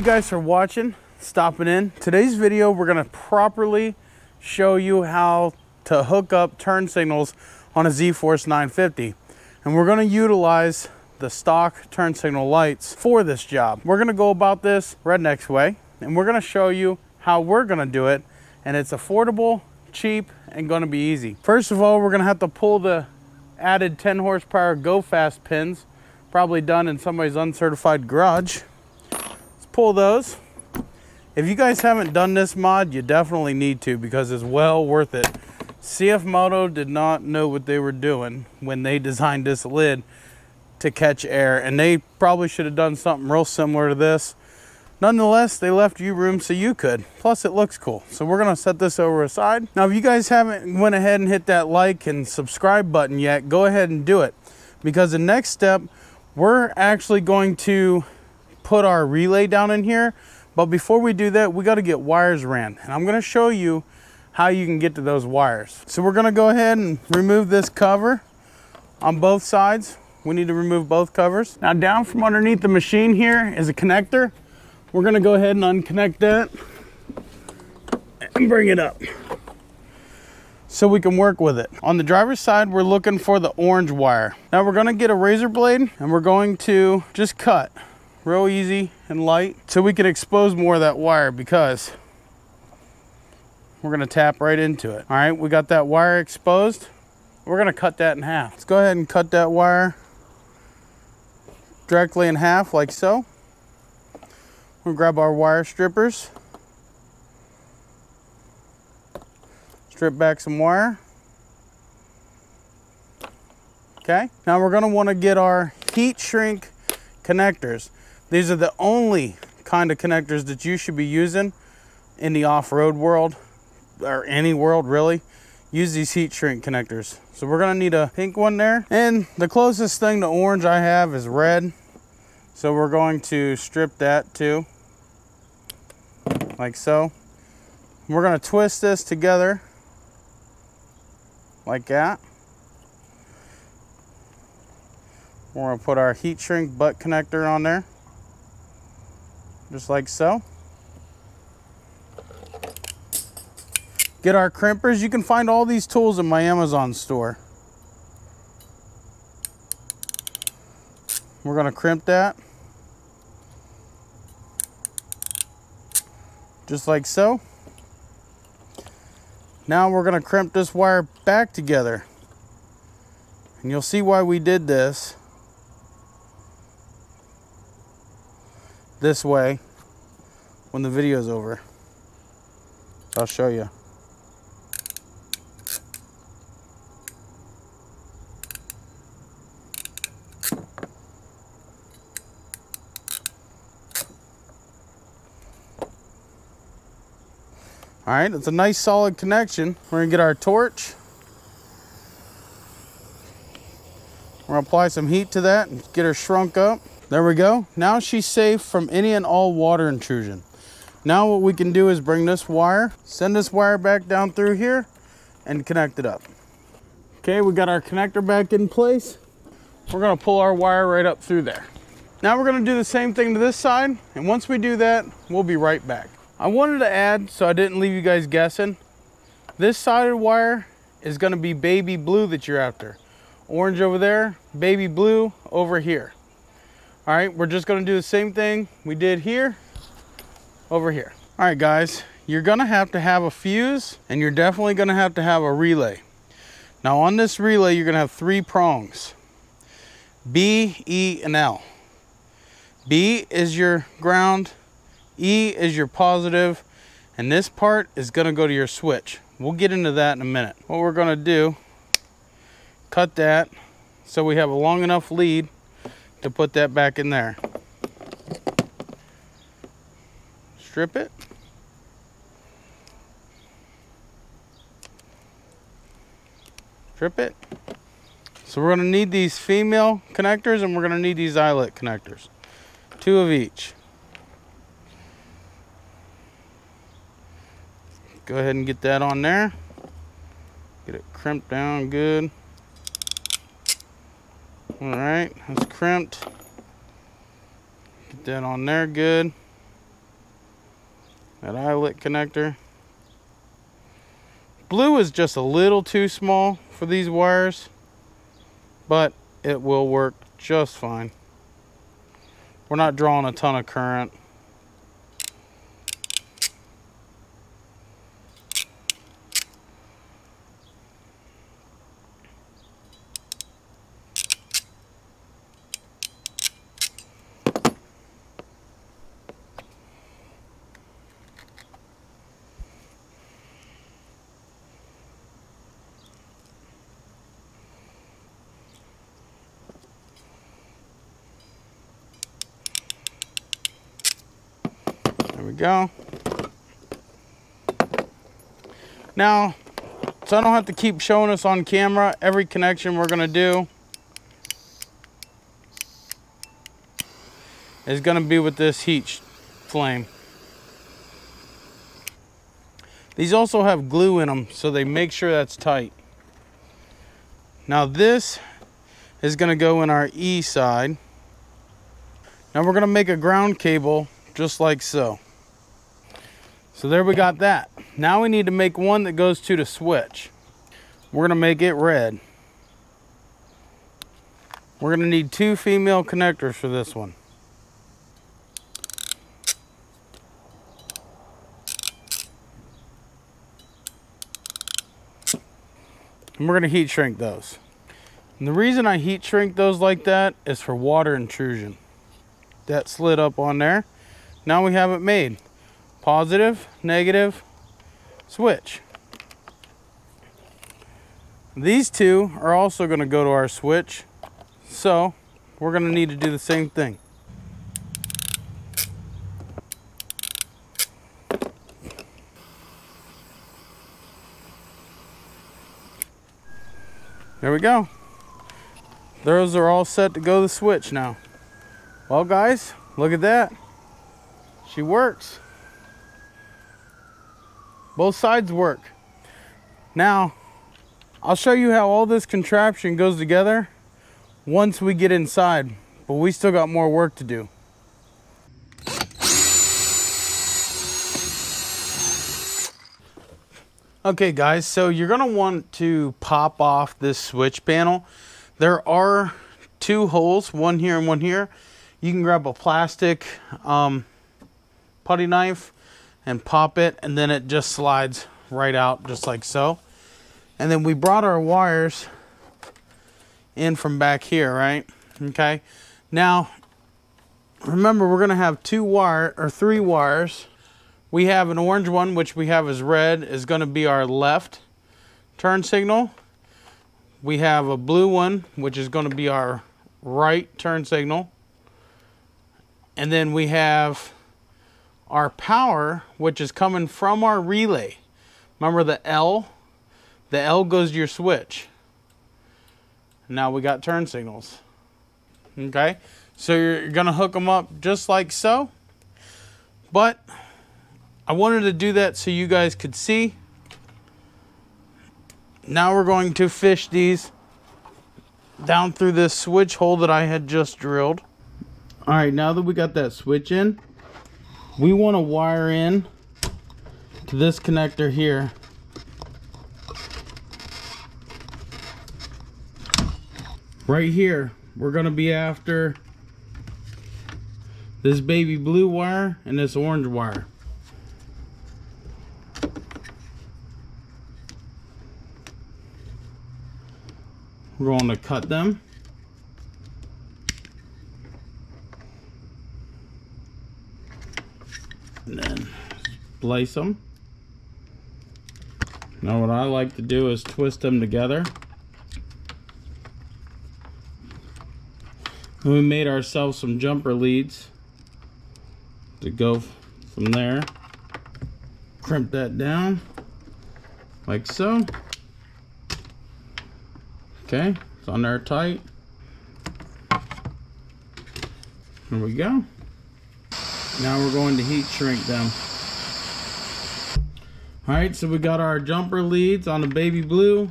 guys for watching, stopping in. Today's video, we're gonna properly show you how to hook up turn signals on a ZForce 950. And we're gonna utilize the stock turn signal lights for this job. We're gonna go about this redneck's way, and we're gonna show you how we're gonna do it. And it's affordable, cheap, and gonna be easy. First of all, we're gonna have to pull the added 10 horsepower go fast pins, probably done in somebody's uncertified garage. Pull those. If you guys haven't done this mod, you definitely need to, because it's well worth it. CFMOTO did not know what they were doing when they designed this lid to catch air, and they probably should have done something real similar to this. Nonetheless, they left you room so you could. Plus, it looks cool. So we're gonna set this over aside. Now, if you guys haven't went ahead and hit that like and subscribe button yet, go ahead and do it, because the next step, we're actually going to put our relay down in here. But before we do that, we got to get wires ran, and I'm going to show you how you can get to those wires. So we're going to go ahead and remove this cover on both sides. We need to remove both covers. Now, down from underneath the machine here is a connector. We're going to go ahead and unconnect that and bring it up so we can work with it. On the driver's side, we're looking for the orange wire. Now we're going to get a razor blade, and we're going to just cut real easy and light so we can expose more of that wire, because we're going to tap right into it. All right, we got that wire exposed. We're going to cut that in half. Let's go ahead and cut that wire directly in half like so. We'll grab our wire strippers, strip back some wire. Okay, now we're going to want to get our heat shrink connectors. These are the only kind of connectors that you should be using in the off-road world, or any world really. Use these heat shrink connectors. So we're gonna need a pink one there. And the closest thing to orange I have is red. So we're going to strip that too, like so. We're gonna twist this together like that. We're gonna put our heat shrink butt connector on there, just like so. Get our crimpers. You can find all these tools in my Amazon store. We're gonna crimp that, just like so. Now we're gonna crimp this wire back together, and you'll see why we did this way when the video's over. I'll show you. All right, it's a nice solid connection. We're gonna get our torch. We're gonna apply some heat to that and get her shrunk up. There we go. Now she's safe from any and all water intrusion. Now what we can do is bring this wire, send this wire back down through here, and connect it up. Okay, we got our connector back in place. We're gonna pull our wire right up through there. Now we're gonna do the same thing to this side, and once we do that, we'll be right back. I wanted to add, so I didn't leave you guys guessing, this side of the wire is gonna be baby blue that you're after. Orange over there, baby blue over here. All right, we're just gonna do the same thing we did here, over here. All right, guys, you're gonna have to have a fuse, and you're definitely gonna have to have a relay. Now on this relay, you're gonna have 3 prongs, B, E, and L. B is your ground, E is your positive, and this part is gonna go to your switch. We'll get into that in a minute. What we're gonna do, cut that so we have a long enough lead to put that back in there. Strip it. Strip it. So we're gonna need these female connectors, and we're gonna need these eyelet connectors. 2 of each. Go ahead and get that on there. Get it crimped down good. All right, that's crimped. Get that on there good. That eyelet connector. Blue is just a little too small for these wires, but it will work just fine. We're not drawing a ton of current. There we go. Now, so I don't have to keep showing us on camera every connection we're gonna do is gonna be with this heat flame. These also have glue in them, so they make sure that's tight. Now this is gonna go in our E side. Now we're gonna make a ground cable just like so. So there we got that. Now we need to make one that goes to the switch. We're gonna make it red. We're gonna need 2 female connectors for this one. And we're gonna heat shrink those. And the reason I heat shrink those like that is for water intrusion. That slid up on there. Now we have it made. Positive, negative, switch. These 2 are also going to go to our switch, so we're going to need to do the same thing. There we go. Those are all set to go to the switch now. Well guys, look at that. She works. Both sides work. Now, I'll show you how all this contraption goes together once we get inside, but we still got more work to do. Okay guys, so you're gonna want to pop off this switch panel. There are 2 holes, one here and one here. You can grab a plastic putty knife and pop it, and then it just slides right out just like so. And then we brought our wires in from back here, right? Okay. Now, remember we're gonna have 3 wires. We have an orange one, which we have as red, is gonna be our left turn signal. We have a blue one, which is gonna be our right turn signal. And then we have our power, which is coming from our relay. Remember the L? The L goes to your switch. Now we got turn signals. Okay, so you're gonna hook them up just like so. But I wanted to do that so you guys could see. Now we're going to fish these down through this switch hole that I had just drilled. All right, now that we got that switch in, we want to wire in to this connector here. Right here, we're going to be after this baby blue wire and this orange wire. We're going to cut them. And then splice them. Now what I like to do is twist them together. And we made ourselves some jumper leads to go from there. Crimp that down like so. Okay, it's on there tight. There we go. Now we're going to heat shrink them. All right, so we got our jumper leads on the baby blue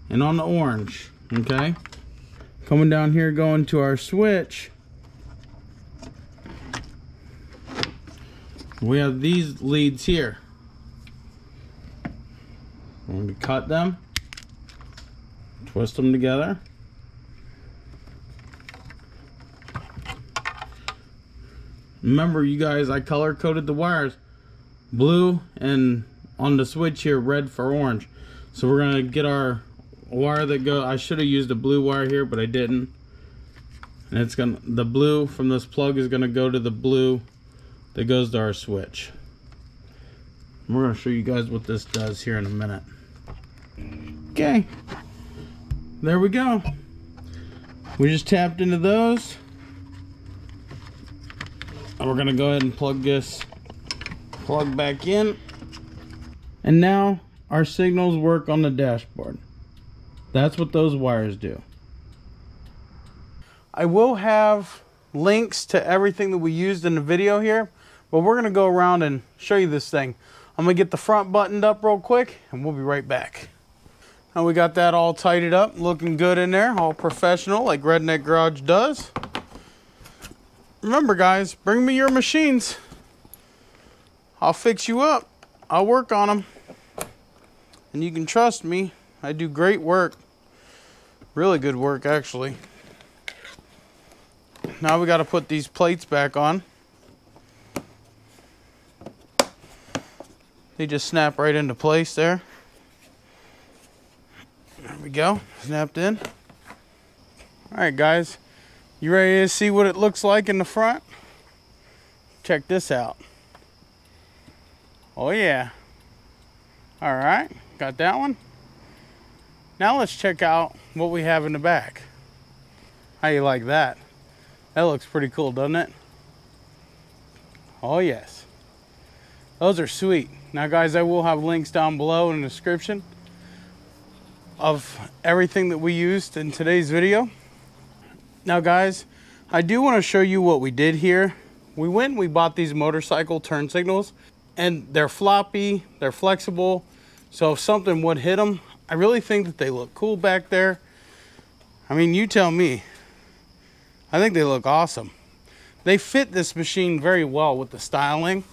and on the orange, okay? Coming down here, going to our switch. We have these leads here. When we cut them, twist them together. Remember, you guys, I color coded the wires blue, and on the switch here red for orange. So we're gonna get our wire that go. I should have used a blue wire here, but I didn't. And it's gonna, the blue from this plug is gonna go to the blue that goes to our switch. And we're gonna show you guys what this does here in a minute. Okay, there we go. We just tapped into those. And we're gonna go ahead and plug this plug back in. And now our signals work on the dashboard. That's what those wires do. I will have links to everything that we used in the video here, but we're gonna go around and show you this thing. I'm gonna get the front buttoned up real quick and we'll be right back. Now we got that all tidied up, looking good in there, all professional like Redneck Garage does. Remember guys, bring me your machines. I'll fix you up. I'll work on them. And you can trust me, I do great work. Really good work actually. Now we got to put these plates back on. They just snap right into place there. There we go, snapped in. Alright guys, you ready to see what it looks like in the front? Check this out. Oh yeah. Alright, got that one. Now let's check out what we have in the back. How you like that? That looks pretty cool, doesn't it? Oh yes. Those are sweet. Now guys, I will have links down below in the description of everything that we used in today's video. Now guys, I do want to show you what we did here. We went and we bought these motorcycle turn signals, and they're floppy, they're flexible, so if something would hit them, I really think that they look cool back there. I mean, you tell me. I think they look awesome. They fit this machine very well with the styling.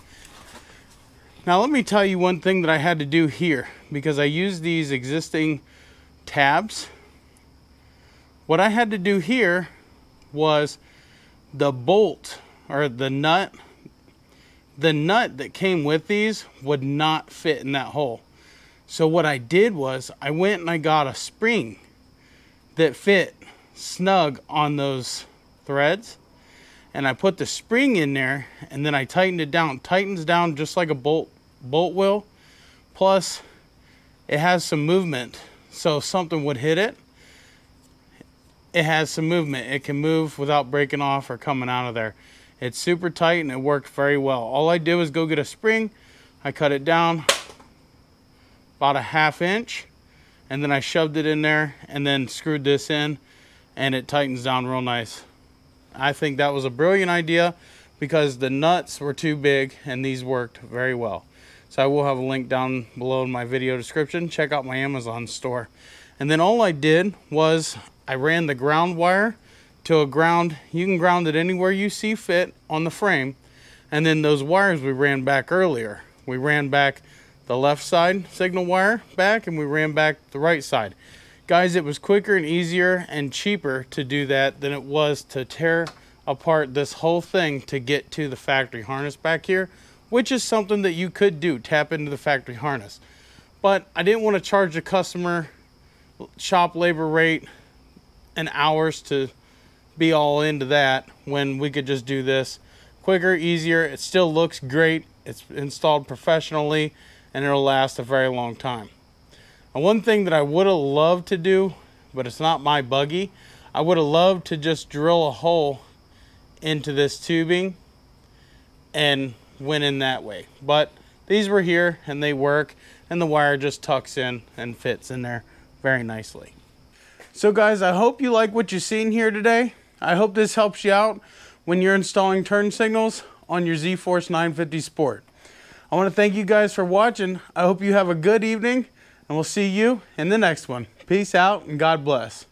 Now let me tell you one thing that I had to do here, because I used these existing tabs. What I had to do here was the bolt, or the nut that came with these would not fit in that hole. So what I did was I went and I got a spring that fit snug on those threads, and I put the spring in there, and then I tightened it down. It tightens down just like a bolt will, plus it has some movement, so if something would hit it, it has some movement. It can move without breaking off or coming out of there. It's super tight and it worked very well. All I did was go get a spring, I cut it down about a ½ inch, and then I shoved it in there and then screwed this in, and it tightens down real nice. I think that was a brilliant idea because the nuts were too big and these worked very well. So I will have a link down below in my video description. Check out my Amazon store. And then all I did was I ran the ground wire to a ground. You can ground it anywhere you see fit on the frame. And then those wires we ran back earlier. We ran back the left side signal wire back, and we ran back the right side. Guys, it was quicker and easier and cheaper to do that than it was to tear apart this whole thing to get to the factory harness back here, which is something that you could do, tap into the factory harness. But I didn't want to charge the customer shop labor rate and hours to be all into that when we could just do this quicker, easier. It still looks great. It's installed professionally and it'll last a very long time. And one thing that I would have loved to do, but it's not my buggy, I would have loved to just drill a hole into this tubing and went in that way. But these were here and they work, and the wire just tucks in and fits in there very nicely. So guys, I hope you like what you've seen here today. I hope this helps you out when you're installing turn signals on your ZForce 950 Sport. I want to thank you guys for watching. I hope you have a good evening, and we'll see you in the next one. Peace out and God bless.